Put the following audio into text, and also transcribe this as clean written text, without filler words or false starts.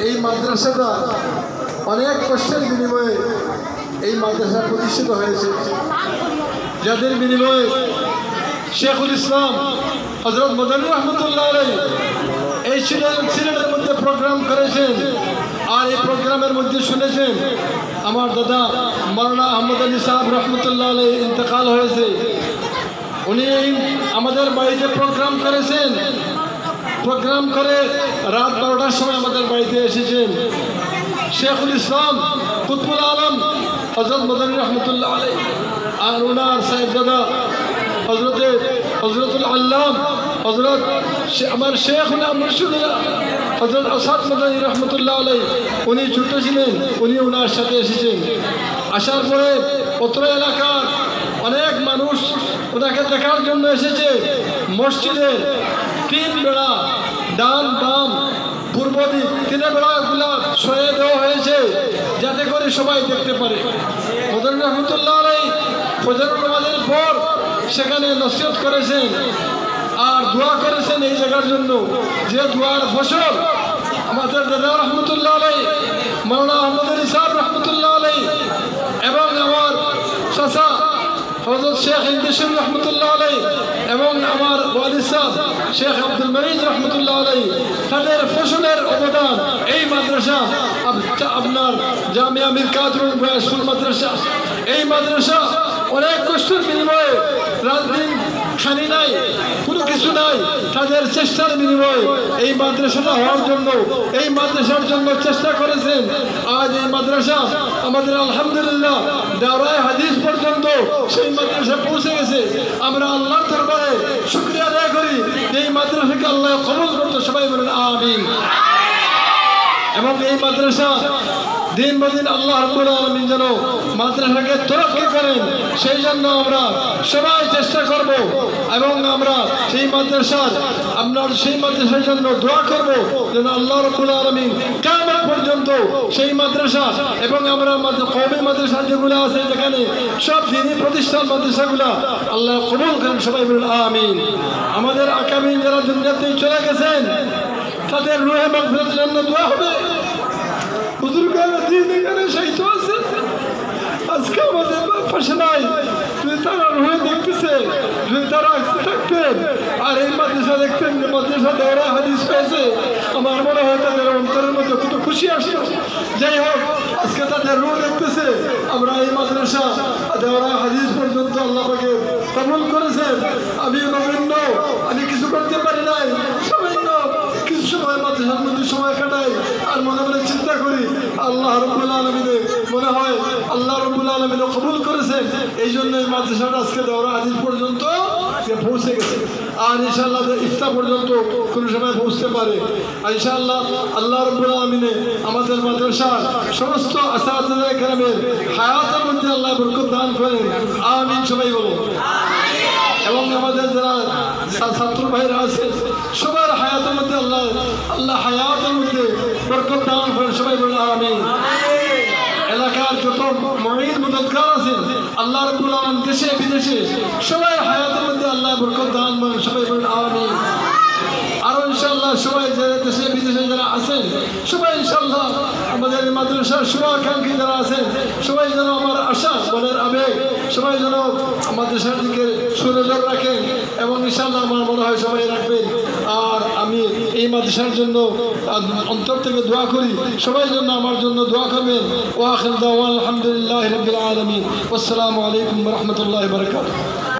এই মাদ্রাসাটা অনেক কষ্টের বিনিময়ে এই মাদ্রাসা প্রতিষ্ঠিত হয়েছে, যাদের বিনিময়ে শেখুল ইসলাম হযরত মদনী রহমতুল্লাহ আলাইহি এই সিলেটের মধ্যে প্রোগ্রাম করেছেন। আর এই প্রোগ্রামের মধ্যে শুনেছেন আমার দাদা মাওলানা আহমদ আলী সাহেব রহমতুল্লাহ আলাইহি ইন্তেকাল হয়েছে। উনি আমাদের বাড়িতে প্রোগ্রাম করেছেন, প্রোগ্রাম করে রাত 12টার সময় আমাদের বাড়িতে এসেছেন। শেখুল ইসলাম কুতুবুল আলম হযরত মদনী রহমতুল্লাহ আলাইহি আর ওনার সাহেবজাদা হযরতুল আল্লাম হযরত আমার শেখুল মুর্শিদুল্লাহ হযরত আসাদ মদনী রহমতুল্লাহ আলাইহি উনি ছোট ছিলেন, উনি ওনার সাথে এসেছেন। আসার পরে অত্র এলাকার অনেক মানুষ ওনাকে দেখার জন্য এসেছে। মসজিদের 3 বেড়া ডান বাম পূর্ব দিক 3 বেড়াগুলা সয়ে দেওয়া হয়েছে যাতে করে সবাই দেখতে পারে। মদনী রহমতুল্লাহ আলাইহি ফজরের নামাজের পর সেখানে নসিহত করেছেন আর দোয়া করেছেন এই জায়গার জন্য, যে দোয়ার ফসল আমাদের দাদা রহমতুল্লাহ আলাইহি মাওলানা আহমদ আলী সাহেব রহমতুল্লাহ আলাইহি এবং আমার চাচা হযরত শেখ ইন্দিসুর রহমতুল্লাহ আলাইহি এবং আমার ওয়ালিদ সাহেব শেখ আব্দুল মঈদ রহমতুল্লাহ আলাইহি তাদের ফসলের অবদান এই মাদ্রাসা আপনার জামিয়া মীর কাদরুল বয়াসুল মাদ্রাসা, এই মাদ্রাসা অনেক কষ্টের বিনিময়ে রাত দিন খানি নাই, কোনো কিছু নাই, তাদের চেষ্টার বিনিময়ে এই মাদ্রাসাটা হওয়ার জন্য এই মাদ্রাসার জন্য চেষ্টা করেছেন। আজ এই মাদ্রাসা আমাদের আলহামদুলিল্লাহ দাওরায়ে হাদিস পর্যন্ত সেই মাদ্রাসা পৌঁছে গেছে। আমরা আল্লাহর দরবারে শুকরিয়া আদায় করি এই মাদ্রাসাকে আল্লাহ কবুল করতে, সবাই বলেন আমিন। এবং এই মাদ্রাসা দিন বদিন আল্লাহ রাব্বুল আলামিন যেন মাদ্রাসাকে তরক্কি করেন সেই জন্য আমরা সবাই চেষ্টা করব এবং আমরা সেই মাদ্রাসার জন্য দোয়া করব যেন আল্লাহ রাব্বুল আলামিন কিয়ামত পর্যন্ত সেই মাদ্রাসা এবং আমরা কওমি মাদ্রাসা যেগুলো আছে যেখানে সব দ্বীনি প্রতিষ্ঠান মাদ্রাসাগুলো আল্লাহ কবুল করেন, সবাই বলেন আমিন। আমাদের আকাবিন যারা দুনিয়াতে চলে গেছেন তাদের রূহে মাগফিরাতের জন্য দোয়া হবে। বুজুর্গারা দিন এখানে শহীদ আছে, আজকে আমাদের পাশে নাই, যদি তারা রুহে দেখতেছে, যদি তারা থাকতেন আর এই মাদ্রাসা দেখতেন যে মাদ্রাসা দাওরা হাদিস হয়েছে, আমার মনে হয় তাদের অন্তরের মধ্যে কত খুশি আসতো। যাই হোক, আজকে তাদের রুহ দেখতেছে, আমরা এই মাদ্রাসা দাওরা হাদিস পর্যন্ত আল্লাহ পাকে কবুল করেছেন। আমি কিছু করতে পারি নাই, সামান্য কিছু সময় মাদ্রাসার মধ্যে সময় কাটাই আর মনে মনে চিন্তা করি আল্লাহ রাব্বুল আলামিন মনে হয় আল্লাহ রাব্বুল আলামিন কবুল করেছেন, এই জন্য এই মাদ্রাসাটা আজকে দাওরা হাদিস পর্যন্ত পৌঁছে গেছে। আর ইনশাআল্লাহ ইফতা পর্যন্ত কোনো সময় পৌঁছতে পারে। আর ইনশাআল্লাহ আল্লাহ রাব্বুল আলামিন আমাদের মাদ্রাসার সমস্ত আসাতিজা কেরামের হায়াতের মধ্যে আল্লাহ বরকত দান করেন, আমিন, সবাই বলুন। এবং আমাদের যারা ছাত্র ভাইরা আছে সবার হায়াতের মধ্যে আল্লাহ হায়াতের মধ্যে বরকত দান করেন, সবাই বলুন আমিন। এলাকার যত মুঈদ মুদাক্কার আছেন আল্লাহ রাব্বুল আলামিন দেশে বিদেশে সবাই হায়াতের মধ্যে আল্লাহ বরকত দান করেন, সবাই বলুন আমিন। আরো ইনশাআল্লাহ সবাই দেশে বিদেশে যারা আছেন সবাই ইনশাআল্লাহ আমাদের মাদ্রাসার শুভাকাঙ্ক্ষী যারা আছেন সবাই যেন আমার আশা মনের আবেগ সবাই যেন মাদ্রাসার দিকে সুনজর রাখেন এবং ইনশাআল্লাহ আমার মনে হয় সবাই রাখবেন। আর আমি এই মাদ্রাসার জন্য অন্তর থেকে দোয়া করি, সবাই জন্য আমার জন্য দোয়া করবেন। ওয়া আখিরু দাওয়ানা আলহামদুলিল্লাহি রাব্বিল আলামিন। আসসালামু আলাইকুম ওয়া রাহমাতুল্লাহি ওয়া বারাকাতুহু।